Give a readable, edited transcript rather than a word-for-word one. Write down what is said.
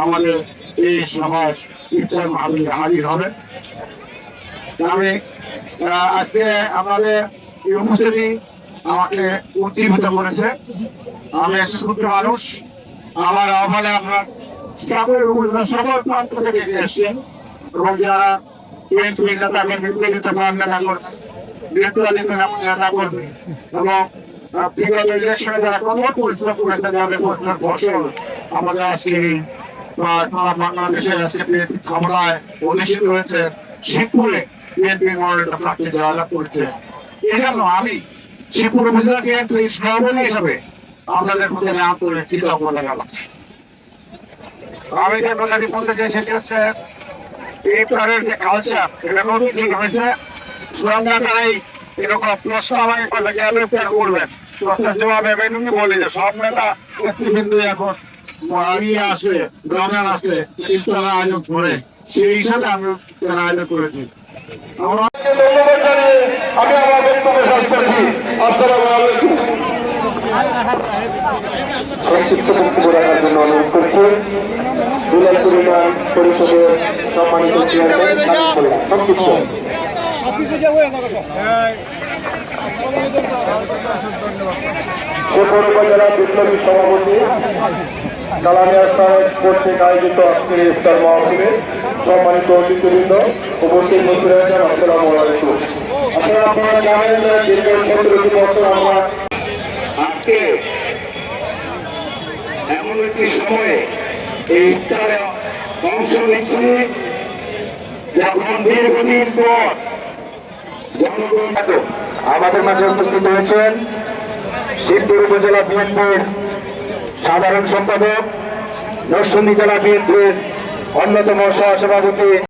আমাদের এই সভায় ইফতার মাহফিলে হাজির হবে। আমি আজকে আমাদের ইউনিভার্সিটি আমাকে উজ্জীবিত করেছে। আমি একটা ছোট্ট মানুষ, আমার আহ্বানে আপনার সকল প্রান্ত থেকে এসছেন এবং যারা নেতা করবে এবং বিগত ইলেকশনে যারা কঠোর পরিশ্রম করেছে যাদের পরিশ্রমের ফসল আমাদের আজকে বাংলাদেশের আজকে ক্ষমতায় অধিষ্ঠিত হয়েছে শিবপুরে বিএনপি মনোনীত প্রার্থী জয়লাভ করেছে। এই জন্য আমি শিবপুর উপজেলা বিএনপি সভাপতি হিসাবে আপনাদের প্রতি আন্তরিক কৃতজ্ঞতা জানাচ্ছি। আমি যে কথাটি বলতে চাই সেটি হচ্ছে ইফতারের যে কালচার এটা নতুন ঠিক হয়েছে। তারাই এরকম প্রশ্ন আমাকে করলে কেন ইফতার করবেন, প্রশ্নের জবাবে আমি বলি যে সব নেতা নেতৃবৃন্দ এখন আসে গ্রামে আসলে ইফতার আয়োজন করে, সেই হিসাবে আমি ইফতার আয়োজন করেছি। আমি আমার বক্তব্য শেষ করছি। আসসালামু আলাইকুম। সংক্ষিপ্ত বক্তব্য রাখার জন্য অনুরোধ করছি বিলাসপুর ইউনিয়ন পরিষদের সম্মানিত চেয়ারম্যান সংক্ষিপ্ত। শিবপুর উপজেলা বিপ্লবী সভাপতি কালামিয়া সাহেব কর্তৃক আয়োজিত আজকের ইফতার মাহফিলে সম্মানিত অতিথিবৃন্দ উপস্থিত হয়েছেন। আসসালামু আলাইকুম। আসলে আপনারা জানেন যে দীর্ঘ 17 বছর আমরা আজকে এমন একটি সময়ে এই ইফতারে অংশ নিচ্ছি যখন দীর্ঘদিন পর জনগণ আমাদের মাঝে উপস্থিত হয়েছেন শিবপুর উপজেলা বিএনপির সাধারণ সম্পাদক, নরসিংদী জেলা বিএনপির অন্যতম সহসভাপতি